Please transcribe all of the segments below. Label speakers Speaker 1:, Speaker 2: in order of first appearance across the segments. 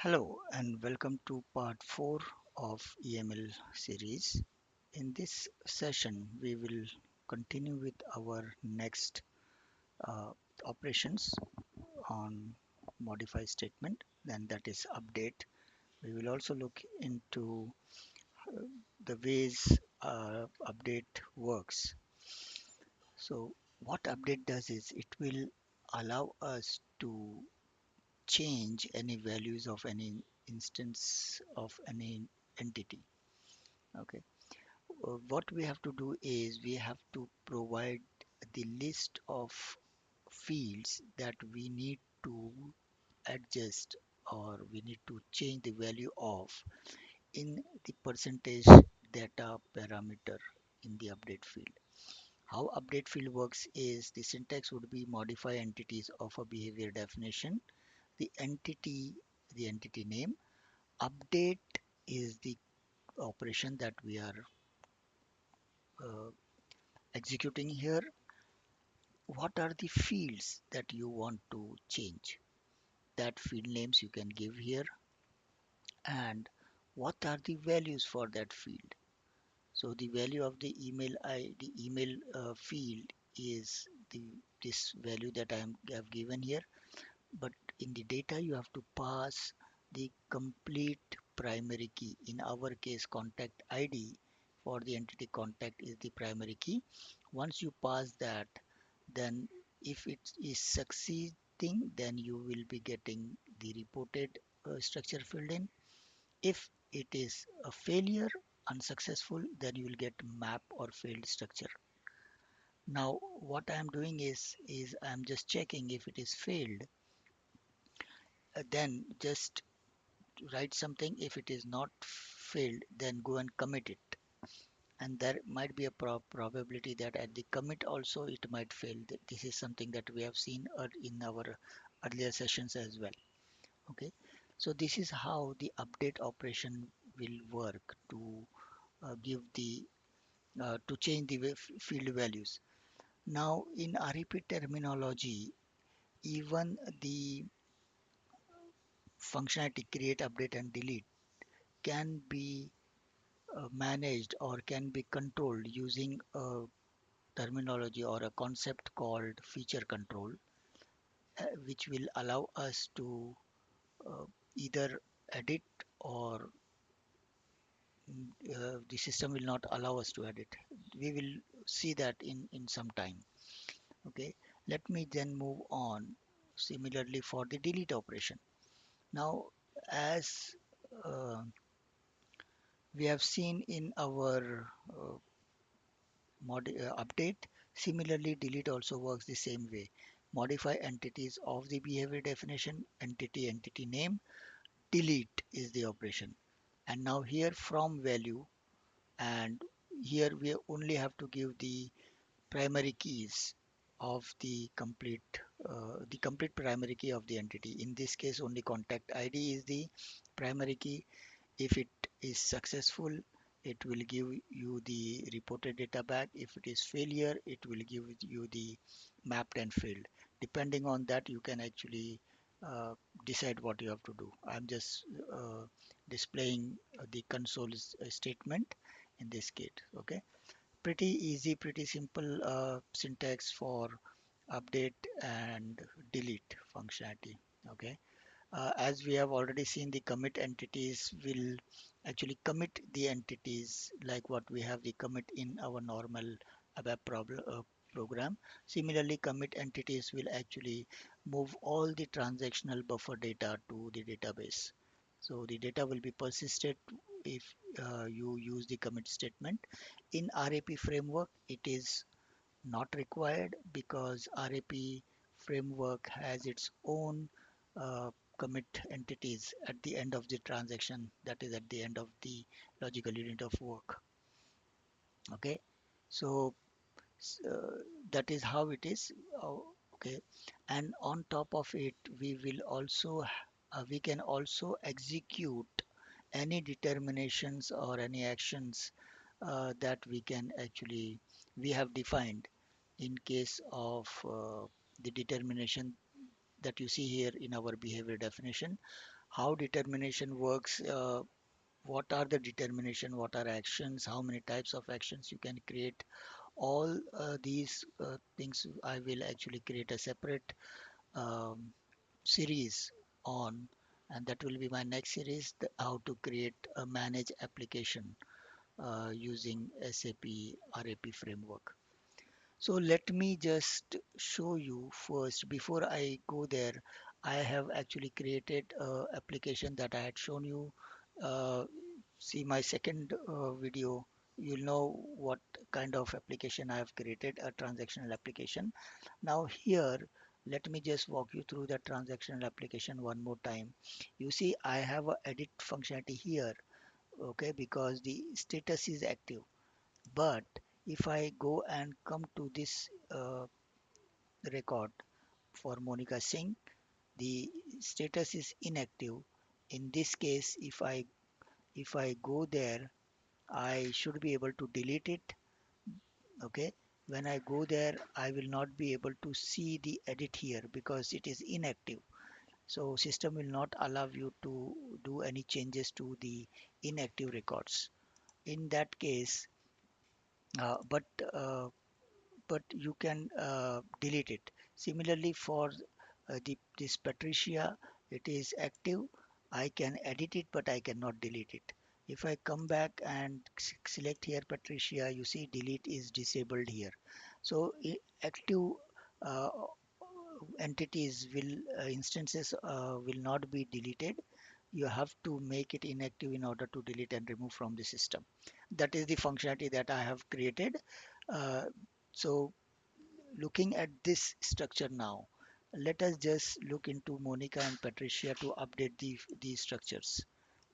Speaker 1: Hello and welcome to part 4 of EML series. In this session, we will continue with our next uh, operations on modify statement, then that is update. We will also look into the ways update works. So what update does is it will allow us to change any values of any instance of any entity. Okay. What we have to do is we have to provide the list of fields that we need to adjust or we need to change the value of in the percentage data parameter in the update field. How update field works is the syntax would be modify entities of a behavior definition, the entity name, update is the operation that we are uh, executing here. What are the fields that you want to change? That field names you can give here, and what are the values for that field? So the value of the email field is the this value that have given here. But in the data you have to pass the complete primary key. In our case, contact ID for the entity contact is the primary key. Once you pass that, then if it is succeeding, then you will be getting the reported structure filled in. If it is a failure, unsuccessful, then you will get map or failed structure. Now what I am doing is I am just checking if it is failed, then just write something. If it is not failed, then go and commit it, and there might be a probability that at the commit also it might fail. This is something that we have seen in our earlier sessions as well. Okay, so this is how the update operation will work to give the to change the field values. Now in REP terminology, even the functionality create, update and delete can be managed or can be controlled using a terminology or a concept called feature control, which will allow us to uh, either edit or the system will not allow us to edit. We will see that in some time. Okay, let me then move on. Similarly for the delete operation. Now, as uh, we have seen in our update, similarly delete also works the same way. Modify entities of the behavior definition, entity name, delete is the operation. And now here from value, and here we only have to give the primary keys of the complete primary key of the entity. In this case, only contact ID is the primary key. If it is successful, it will give you the reported data back. If it is failure, it will give you the mapped and failed. Depending on that, you can actually uh, decide what you have to do. I'm just displaying the console statement in this case. Okay, pretty easy, pretty simple syntax for update and delete functionality. Okay, as we have already seen, the commit entities will actually commit the entities like what we have the commit in our normal web program. Similarly, commit entities will actually move all the transactional buffer data to the database. So the data will be persisted if you use the commit statement. In RAP framework, it is not required because RAP framework has its own uh, commit entities at the end of the transaction, that is at the end of the logical unit of work. Okay, so that is how it is. Okay, and on top of it, we can also execute any determinations or any actions that we have defined in case of the determination that you see here in our behavior definition. how determination works, what are the determination, what are actions, how many types of actions you can create. All these things I will actually create a separate um, series on, and that will be my next series, how to create a manage application using SAP RAP framework. So let me just show you first. Before I go there, I have actually created a application that I had shown you. Uh, See my second video, you'll know what kind of application I have created, a transactional application. Now here, let me just walk you through the transactional application one more time. You see, I have a edit functionality here, okay, because the status is active. But if I go and come to this record for Monica Singh, the status is inactive. In this case, if I go there, I should be able to delete it. Okay. When I go there, I will not be able to see the edit here because it is inactive. So system will not allow you to do any changes to the inactive records. In that case, uh, but uh, but you can delete it. Similarly, for this Patricia, it is active. I can edit it, but I cannot delete it. If I come back and select here Patricia, you see delete is disabled here. So active uh, entities will instances will not be deleted. You have to make it inactive in order to delete and remove from the system. That is the functionality that I have created. Uh, so looking at this structure now, let us just look into Monica and Patricia to update these structures.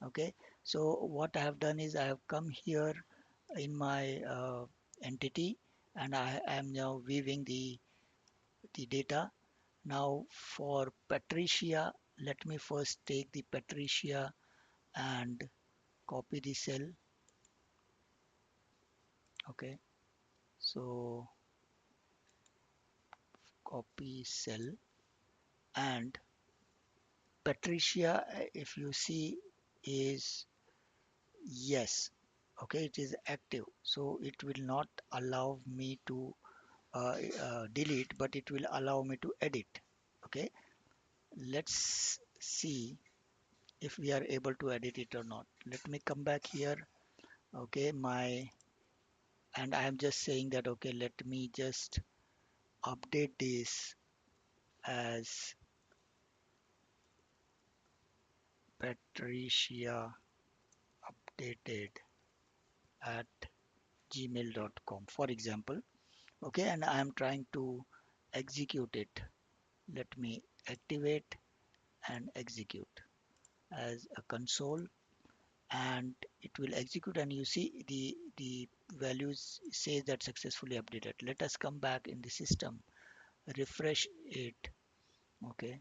Speaker 1: Okay, so what I have done is I have come here in my entity, and I am now viewing the data. Now for Patricia, let me first take the Patricia and copy the cell. Okay, so copy cell, and Patricia, if you see, is yes. Okay, it is active, so it will not allow me to delete, but it will allow me to edit. Okay, let's see if we are able to edit it or not. Let me come back here. Okay, and I am just saying that, okay, let me just update this as Patricia updated at gmail.com, for example. Okay, and I am trying to execute it. Let me activate and execute as a console, and it will execute, and you see the values say that successfully updated. Let us come back in the system, refresh it. Okay,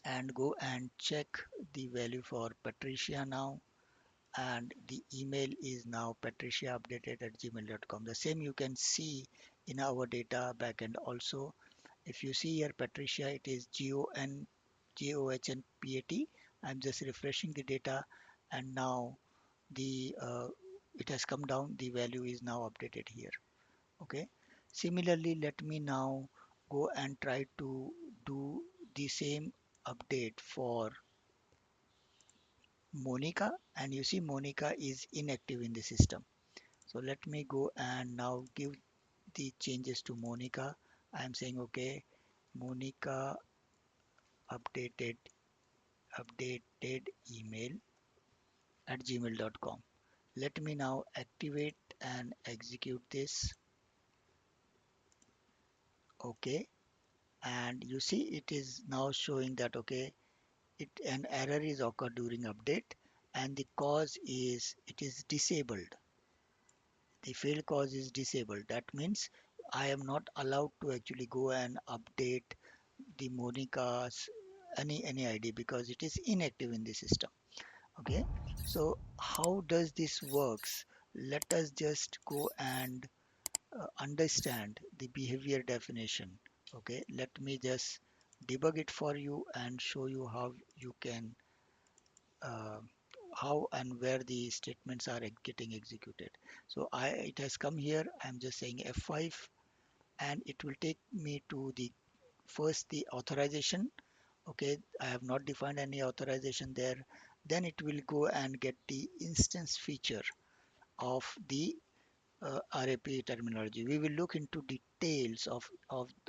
Speaker 1: and go and check the value for Patricia now, and the email is now patriciaupdated at gmail.com. The same you can see in our data backend also. If you see here Patricia, it is GOHNPAT. I'm just refreshing the data, and now the it has come down. The value is now updated here. Okay. Similarly, let me now go and try to do the same update for Monica, and you see Monica is inactive in the system. So let me go and now give the changes to Monica. I am saying, okay, Monica updated email at gmail.com. Let me now activate and execute this. Okay, and you see it is now showing that, okay, an error is occurred during update, and the cause is it is disabled. The failed cause is disabled. That means I am not allowed to actually go and update the Monica's any ID because it is inactive in the system. Okay, so how does this works? Let us just go and understand the behavior definition. Okay, let me just debug it for you and show you how you can uh, how and where the statements are getting executed. So it has come here. I'm just saying F5, and it will take me to the first the authorization. Okay, I have not defined any authorization there. Then it will go and get the instance feature of the RAP terminology. We will look into details of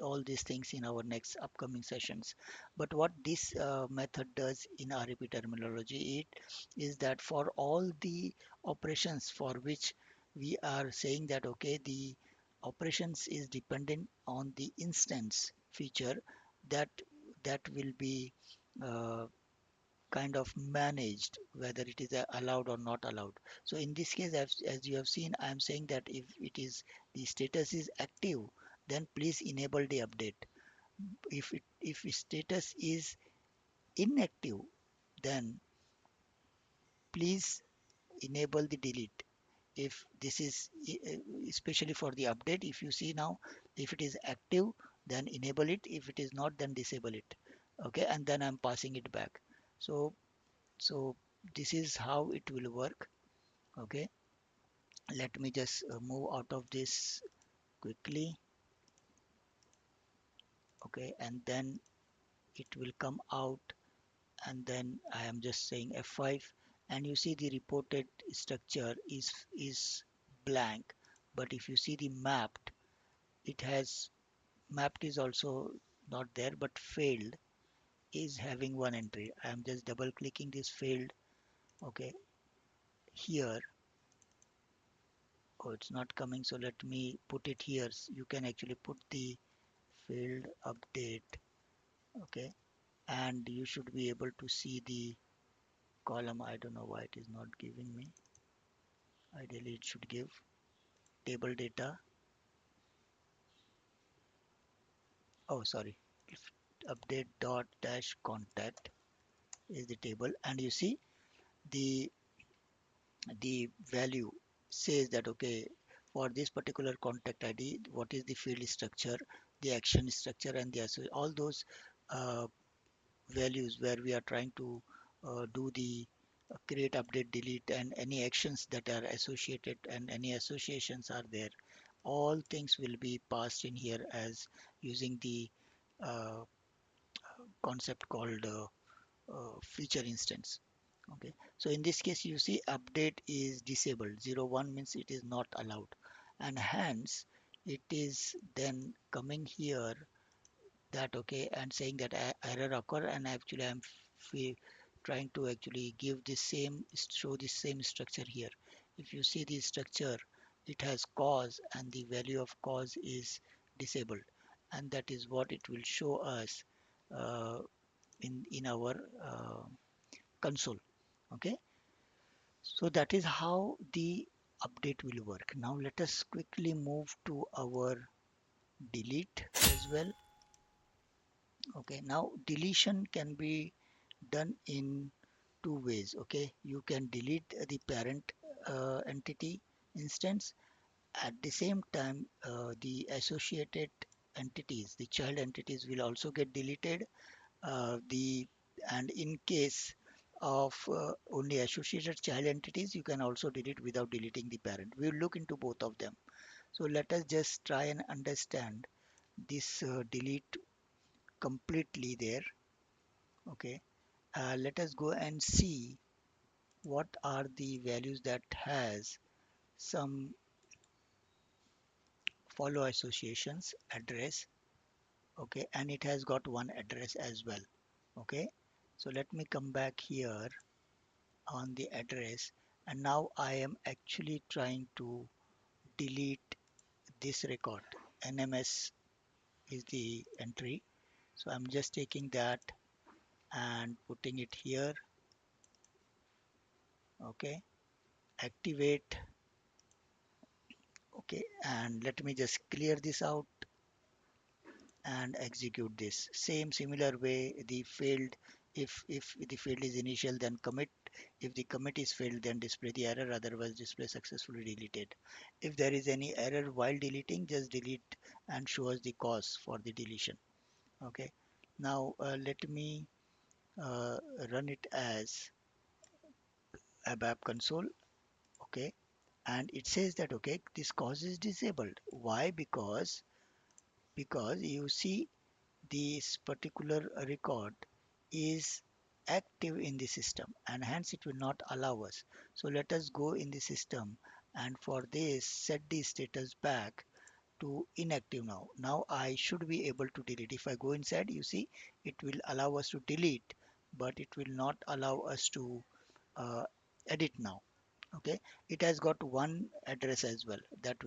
Speaker 1: all these things in our next upcoming sessions. But what this method does in RAP terminology, it is that for all the operations for which we are saying that okay, the operations is dependent on the instance feature, that that will be uh, kind of managed whether it is allowed or not allowed. So in this case, as you have seen, I am saying that if it is the status is active, then please enable the update. If status is inactive, then please enable the delete. If this is especially for the update, if you see now, if it is active, then enable it. If it is not, then disable it. Okay, and then I'm passing it back. So so this is how it will work. Okay, let me just move out of this quickly. Okay, and then it will come out, and then I am just saying F5, and you see the reported structure is blank. But if you see the mapped, it has mapped is also not there, but failed is having one entry. I am just double clicking this failed. Okay, here. Oh, it's not coming, so let me put it here. You can actually put the field update. Okay, and you should be able to see the column. I don't know why it is not giving me. Ideally it should give table data. Oh, sorry, if update dot dash contact is the table, and you see the value says that okay, for this particular contact ID, what is the field structure, the action structure, and the all those uh, values where we are trying to do the create, update, delete, and any actions that are associated and any associations are there. All things will be passed in here as using the uh, concept called feature instance. Okay, so in this case, you see update is disabled. 01 means it is not allowed, and hence it is then coming here that okay, and saying that error occur, and actually I'm trying to actually give the same, show the same structure here. If you see the structure, it has cause, and the value of cause is disabled, and that is what it will show us uh, in our console. Okay, so that is how the update will work. Now let us quickly move to our delete as well. Okay, now deletion can be done in two ways. Okay, you can delete the parent entity instance. At the same time, the associated entities, the child entities, will also get deleted. The and in case of only associated child entities, you can also delete without deleting the parent. We'll look into both of them. So let us just try and understand this delete completely there. Okay, let us go and see what are the values that has some follow associations address. Okay, and it has got one address as well. Okay, so let me come back here on the address, and now I am actually trying to delete this record. NMS is the entry, so I'm just taking that and putting it here. Okay, activate. Okay, and let me just clear this out and execute this. Same similar way, the failed, if the field is initial, then commit. If the commit is failed, then display the error, otherwise display successfully deleted. If there is any error while deleting, just delete and show us the cause for the deletion. Okay, now let me uh, run it as ABAP console. Okay, and it says that okay, this cause is disabled. Why? Because you see this particular record is active in the system and hence it will not allow us. So let us go in the system and for this set the status back to inactive now. Now I should be able to delete. If I go inside, you see it will allow us to delete, but it will not allow us to uh, edit now. Okay, it has got one address as well that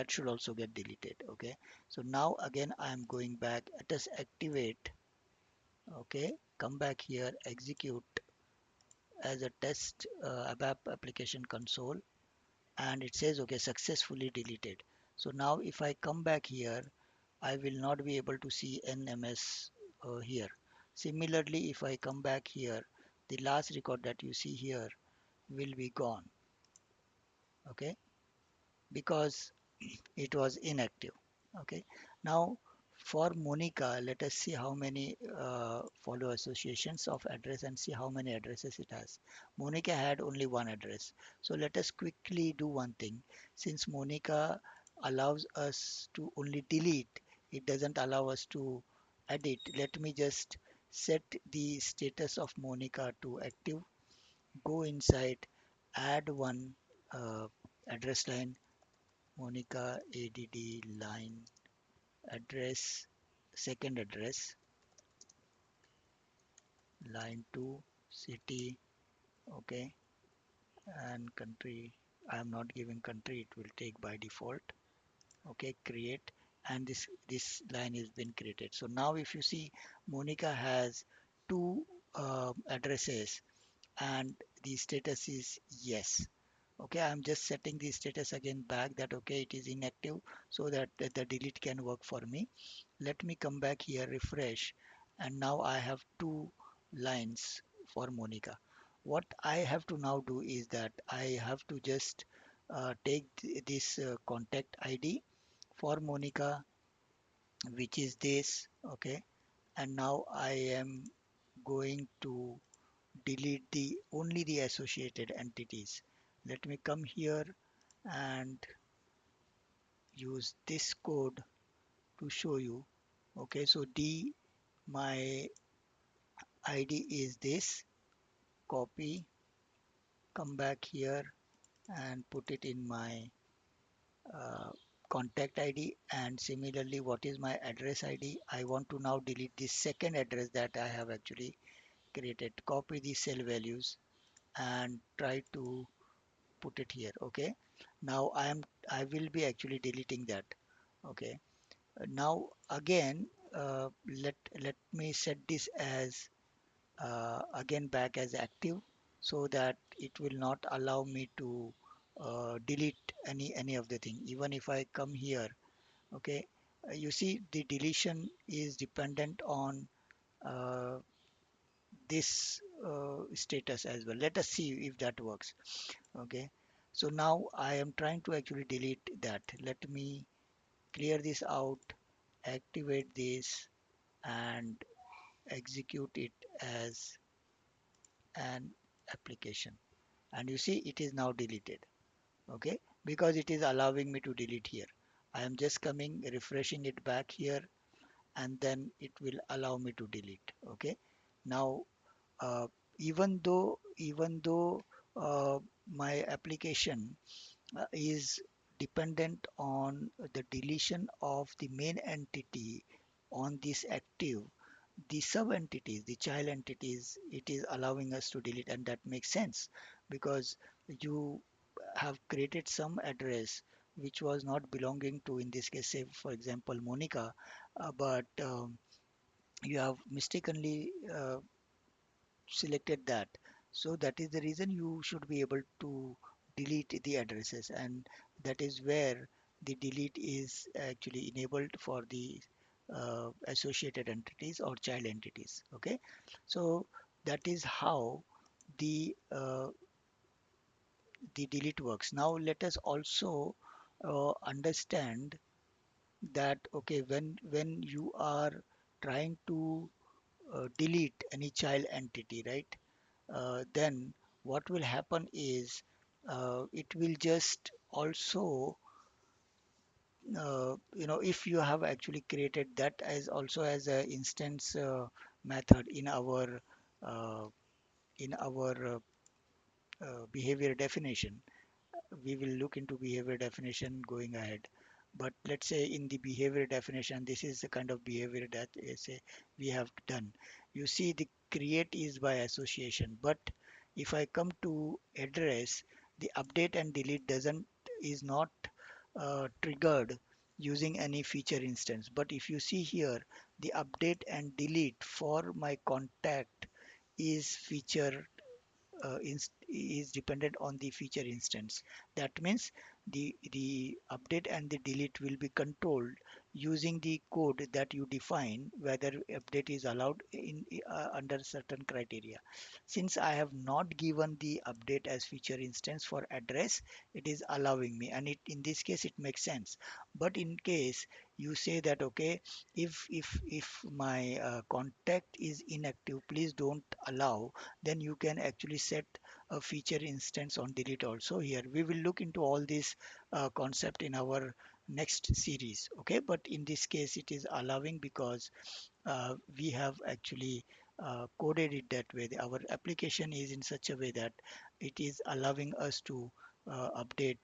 Speaker 1: should also get deleted. Okay, so now again I am going back. Let us activate. Okay, come back here, execute as a test ABAP application console, and it says okay, successfully deleted. So now if I come back here, I will not be able to see NMS here. Similarly, if I come back here, the last record that you see here will be gone. Okay, because it was inactive. Okay, now for Monica, let us see how many follow associations of address and see how many addresses it has. Monica had only one address, so let us quickly do one thing. Since Monica allows us to only delete, it doesn't allow us to edit. Let me just set the status of Monica to active, go inside, add one address line, Monica ADD line address, second address, line 2, city, okay, and country. I am not giving country, it will take by default. Okay, create, and this line has been created. So now if you see, Monica has two addresses and the status is yes. Okay, I'm just setting the status again back that okay, it is inactive, so that the delete can work for me. Let me come back here, refresh, and now I have two lines for Monica. What I have to now do is that I have to just take this contact ID for Monica, which is this. Okay, and now I am going to delete the only the associated entities. Let me come here and use this code to show you. Okay, so D, my ID is this, copy, come back here and put it in my uh, contact ID, and similarly what is my address ID. I want to now delete the second address that I have actually created. Copy the cell values and try to put it here. Okay, now I will be actually deleting that. Okay, now again let me set this as again back as active, so that it will not allow me to delete any of the thing. Even if I come here, okay, you see the deletion is dependent on uh, this status as well. Let us see if that works. Okay, so now I am trying to actually delete that. Let me clear this out, activate this, and execute it as an application, and you see it is now deleted. Okay, because it is allowing me to delete here. I am just coming, refreshing it back here, and then it will allow me to delete. Okay, now uh, even though my application is dependent on the deletion of the main entity on this active, the sub entities, the child entities, it is allowing us to delete, and that makes sense because you have created some address which was not belonging to, in this case, say for example Monica, but you have mistakenly selected that. So that is the reason you should be able to delete the addresses, and that is where the delete is actually enabled for the associated entities or child entities. Okay, so that is how the the delete works. Now let us also understand that okay, when you are trying to delete any child entity, right? Then what will happen is it will just also if you have actually created that as also as a instance method uh, in our behavior definition. We will look into behavior definition going ahead. But let's say in the behavior definition, this is the kind of behavior that say we have done. You see the create is by association, but if I come to address, the update and delete doesn't is not triggered using any feature instance. But if you see here, the update and delete for my contact is feature is dependent on the feature instance. That means the update and the delete will be controlled using the code that you define whether update is allowed in under certain criteria. Since I have not given the update as feature instance for address, it is allowing me, and it in this case it makes sense. But in case you say that okay, if my contact is inactive, please don't allow, then you can actually set a feature instance on delete also. Here we will look into all these concept in our next series, okay? But in this case it is allowing because we have actually coded it that way. Our application is in such a way that it is allowing us to update,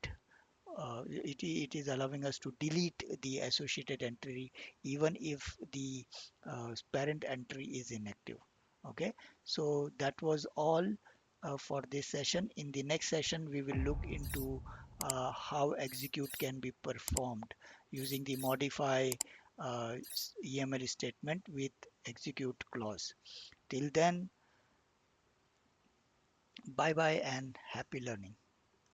Speaker 1: it is allowing us to delete the associated entry even if the parent entry is inactive. Okay, so that was all for this session. In the next session we will look into how execute can be performed using the modify EML statement with execute clause. Till then, bye bye and happy learning.